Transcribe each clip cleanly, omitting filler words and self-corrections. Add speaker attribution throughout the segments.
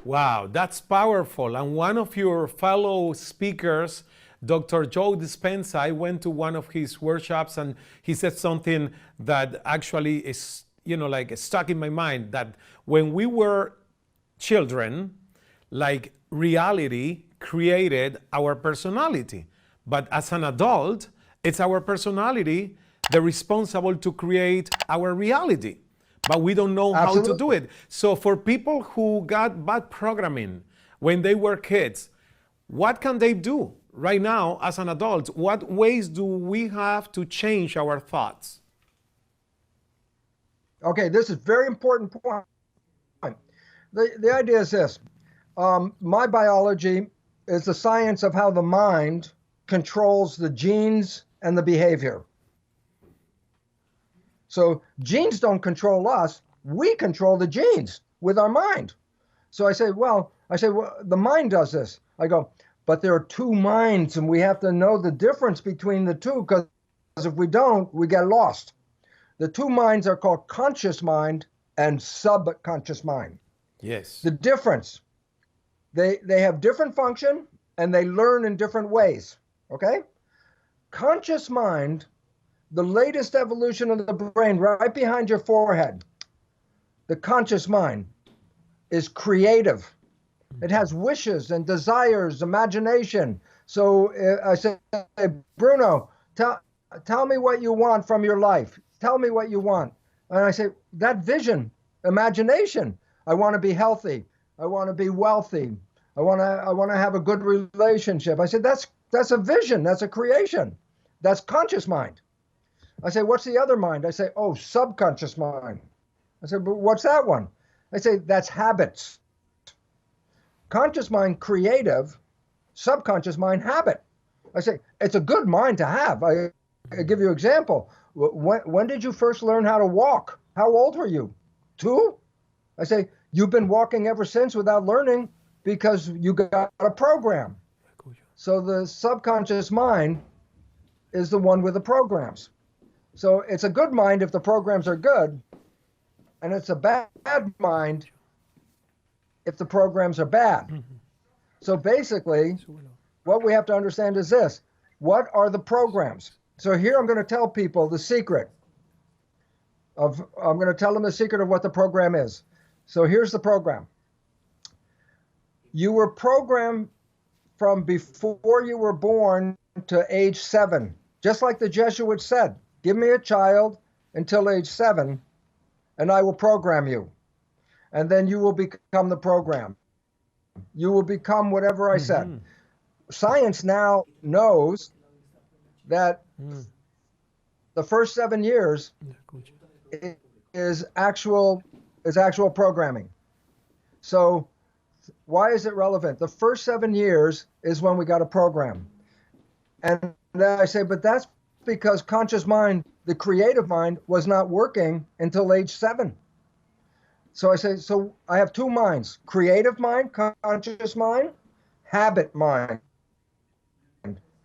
Speaker 1: Wow, that's powerful. And one of your fellow speakers, Dr. Joe Dispenza, I went to one of his workshops and he said something that actually is, like stuck in my mind, that when we were children, like reality created our personality. But as an adult, it's our personality the responsible to create our reality. But we don't know how to do it. So for people who got bad programming when they were kids, what can they do right now as an adult? What ways do we have to change our thoughts?
Speaker 2: Okay, this is a very important point. The idea is this. My biology is the science of how the mind controls the genes and the behavior. So genes don't control us. We control the genes with our mind. So I say, well, the mind does this. I go, but there are two minds and we have to know the difference between the two, because if we don't, we get lost. The two minds are called conscious mind and subconscious mind.
Speaker 1: Yes.
Speaker 2: The difference, they have different function and they learn in different ways, okay? Conscious mind, the latest evolution of the brain right behind your forehead, the conscious mind is creative. It has wishes and desires, imagination. So I say, Bruno, tell me what you want from your life. Tell me what you want. And I say, that vision, imagination. I want to be healthy. I want to be wealthy. I want to have a good relationship. I said, that's a vision. That's a creation. That's conscious mind. I say, what's the other mind? I say, oh, subconscious mind. I said, but what's that one? I say, that's habits. Conscious mind, creative, subconscious mind, habit. I say, it's a good mind to have. I give you an example. When did you first learn how to walk? How old were you? 2? I say, you've been walking ever since without learning because you got a program. So the subconscious mind is the one with the programs. So it's a good mind if the programs are good, and it's a bad mind if the programs are bad. Mm-hmm. So basically, what we have to understand is this. What are the programs? So here I'm going to tell people the secret I'm going to tell them the secret of what the program is. So here's the program. You were programmed from before you were born to age 7, just like the Jesuits said. Give me a child until age 7, and I will program you. And then you will become the program. You will become whatever I said. Science now knows that the first 7 years is actual programming. So why is it relevant? The first 7 years is when we got a program. And then I say, but that's because conscious mind, the creative mind, was not working until age 7. So I say, so I have 2 minds, creative mind, conscious mind, habit mind,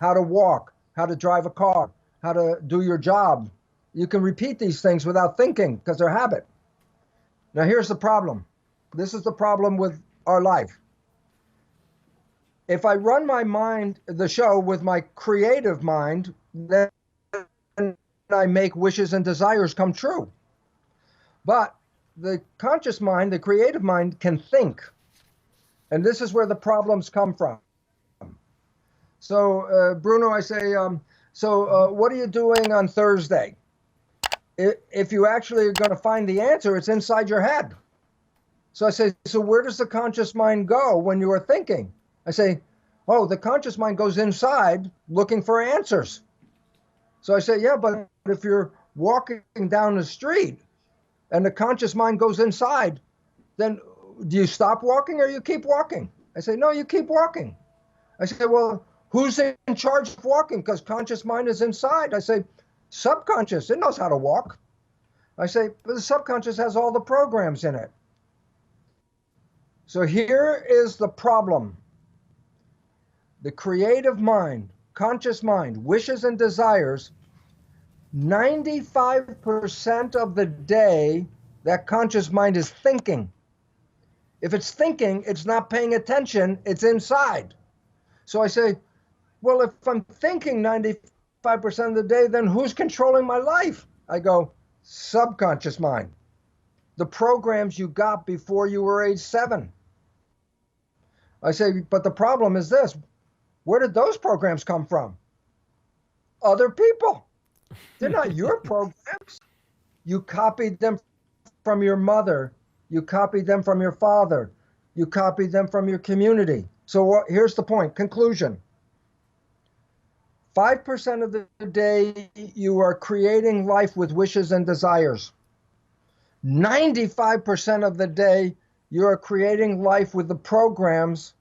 Speaker 2: how to walk, how to drive a car, how to do your job. You can repeat these things without thinking because they're habit. Now here's the problem. This is the problem with our life. If I run my mind, the show, with my creative mind, then I make wishes and desires come true. But the conscious mind, the creative mind, can think. And this is where the problems come from. So, Bruno, I say, what are you doing on Thursday? If you actually are going to find the answer, it's inside your head. So I say, so where does the conscious mind go when you are thinking? I say, oh, the conscious mind goes inside looking for answers. So I say, yeah, but if you're walking down the street and the conscious mind goes inside, then do you stop walking or you keep walking? I say, no, you keep walking. I say, well, who's in charge of walking? Because conscious mind is inside. I say, subconscious, it knows how to walk. I say, but the subconscious has all the programs in it. So here is the problem. The creative mind, conscious mind, wishes and desires, 95% of the day that conscious mind is thinking If it's thinking, it's not paying attention, it's inside. So I say, well, if I'm thinking 95% of the day, then who's controlling my life? I go, subconscious mind. The programs you got before you were age 7. I say, but the problem is this. Where did those programs come from? Other people. They're not your programs. You copied them from your mother. You copied them from your father. You copied them from your community. So here's the point. Conclusion. 5% of the day you are creating life with wishes and desires. 95% of the day you are creating life with the programs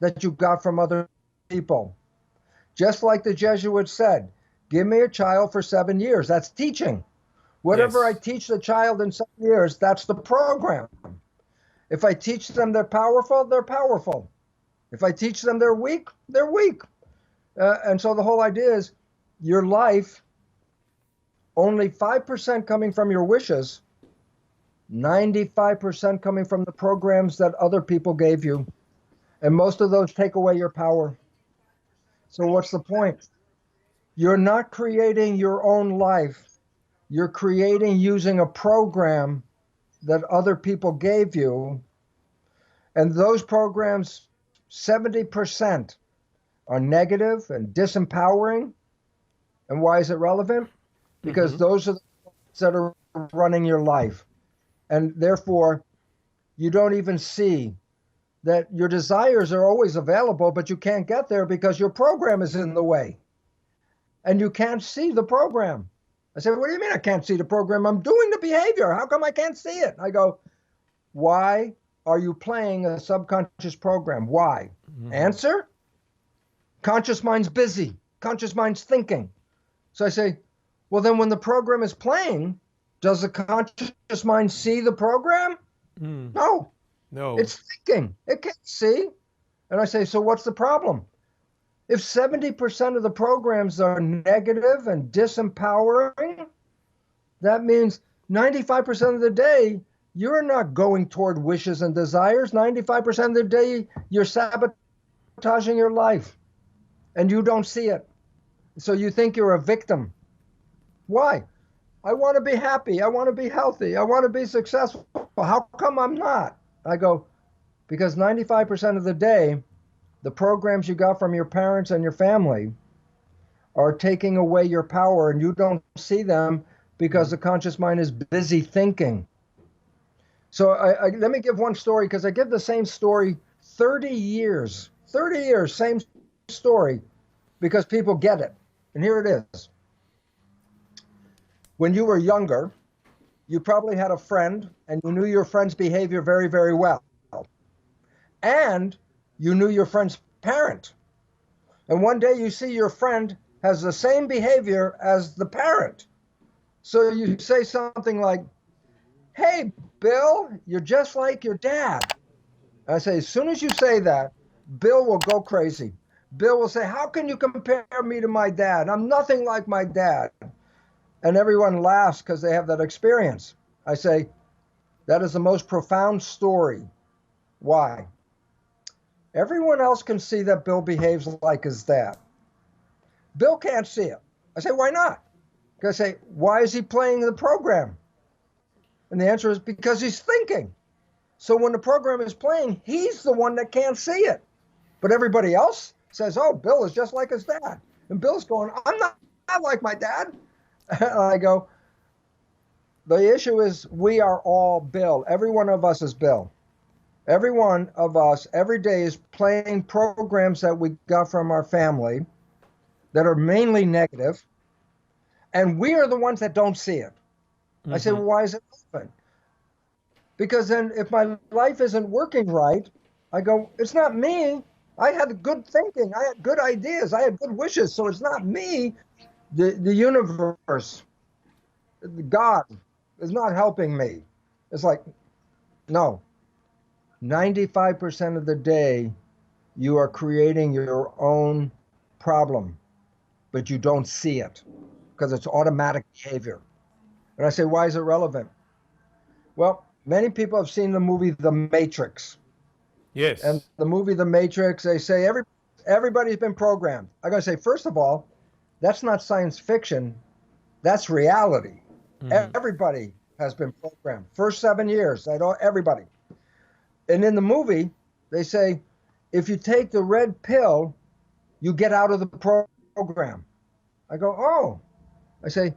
Speaker 2: that you got from other people. Just like the Jesuits said, give me a child for 7 years. That's teaching. Whatever
Speaker 1: Yes.
Speaker 2: I teach the child in 7 years, that's the program. If I teach them they're powerful, they're powerful. If I teach them they're weak, they're weak. And so the whole idea is your life, only 5% coming from your wishes, 95% coming from the programs that other people gave you. And most of those take away your power. So what's the point? You're not creating your own life. You're creating using a program that other people gave you. And those programs, 70% are negative and disempowering. And why is it relevant? Because those are the ones that are running your life. And therefore, you don't even see that your desires are always available, but you can't get there because your program is in the way. And you can't see the program. I said, what do you mean I can't see the program? I'm doing the behavior. How come I can't see it? I go, why are you playing a subconscious program? Why? Answer, conscious mind's busy. Conscious mind's thinking. So I say, well, then when the program is playing, does the conscious mind see the program? No.
Speaker 1: No.
Speaker 2: It's thinking. It can't see. And I say, so what's the problem? If 70% of the programs are negative and disempowering, that means 95% of the day, you're not going toward wishes and desires. 95% of the day, you're sabotaging your life and you don't see it. So you think you're a victim. Why? I want to be happy. I want to be healthy. I want to be successful. How come I'm not? I go, because 95% of the day, the programs you got from your parents and your family are taking away your power and you don't see them because the conscious mind is busy thinking. So let me give one story because I give the same story 30 years, same story because people get it. And here it is. When you were younger, you probably had a friend and you knew your friend's behavior very, very well. And you knew your friend's parent. And one day you see your friend has the same behavior as the parent. So you say something like, hey, Bill, you're just like your dad. I say, as soon as you say that, Bill will go crazy. Bill will say, how can you compare me to my dad? I'm nothing like my dad. And everyone laughs because they have that experience. I say, that is the most profound story. Why? Everyone else can see that Bill behaves like his dad. Bill can't see it. I say, why not? Because I say, why is he playing the program? And the answer is because he's thinking. So when the program is playing, he's the one that can't see it. But everybody else says, oh, Bill is just like his dad. And Bill's going, I'm not like my dad. And I go, the issue is we are all Bill. Every one of us is Bill. Every one of us every day is playing programs that we got from our family that are mainly negative, and we are the ones that don't see it. I say, well, why is it open? Because then if my life isn't working right, I go, it's not me. I had good thinking. I had good ideas. I had good wishes. So it's not me. The universe, God is not helping me. It's like, no. 95% of the day, you are creating your own problem, but you don't see it because it's automatic behavior. And I say, why is it relevant? Well, Many people have seen the movie The Matrix.
Speaker 1: Yes.
Speaker 2: And the movie The Matrix, they say everybody's been programmed. I gotta say, first of all, that's not science fiction, that's reality. Everybody has been programmed. First 7 years, everybody. And in the movie, they say, if you take the red pill, you get out of the program. I go, oh. I say,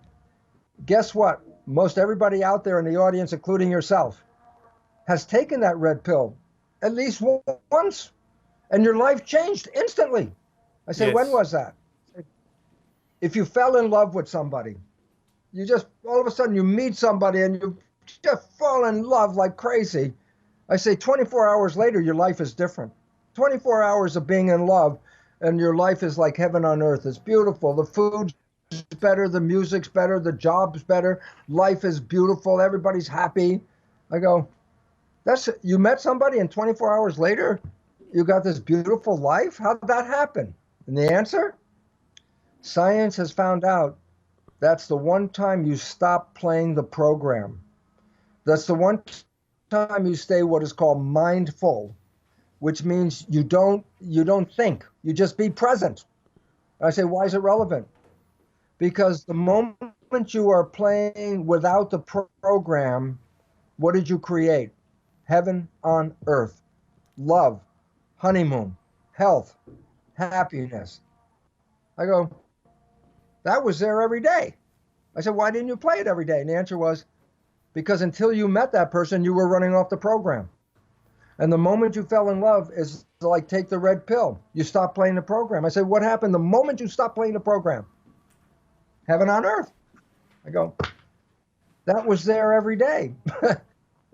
Speaker 2: guess what? Most everybody out there in the audience, including yourself, has taken that red pill at least once, and your life changed instantly. I say,
Speaker 1: Yes.
Speaker 2: when was that? If you fell in love with somebody, you just, all of a sudden you meet somebody and you just fall in love like crazy. I say 24 hours later, your life is different. 24 hours of being in love, and your life is like heaven on earth. It's beautiful. The food's better, the music's better, the job's better, life is beautiful, everybody's happy. I go, you met somebody and 24 hours later, you got this beautiful life? How did that happen? And the answer? Science has found out that's the one time you stop playing the program. That's the one time you stay what is called mindful, which means you don't think, you just be present. I say, why is it relevant? Because the moment you are playing without the program, what did you create? Heaven on earth, love, honeymoon, health, happiness. I go, that was there every day. I said, why didn't you play it every day? And the answer was, because until you met that person, you were running off the program. And the moment you fell in love is like take the red pill. You stop playing the program. I said, what happened the moment you stopped playing the program? Heaven on earth. I go, that was there every day,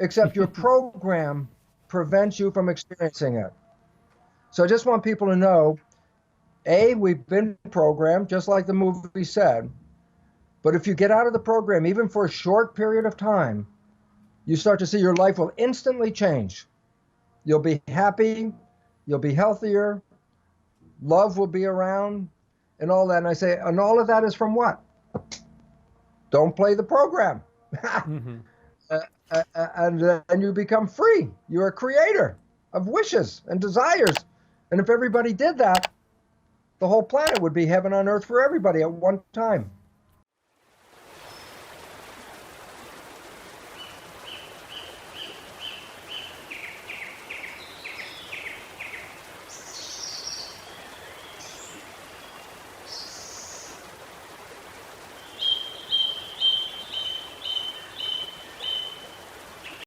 Speaker 2: except your program prevents you from experiencing it. So I just want people to know, A, we've been programmed, just like the movie said, but if you get out of the program, even for a short period of time, you start to see your life will instantly change. You'll be happy, you'll be healthier, love will be around, and all that. And I say, and all of that is from what? Don't play the program. And then you become free. You're a creator of wishes and desires. And if everybody did that, the whole planet would be heaven on earth for everybody at one time.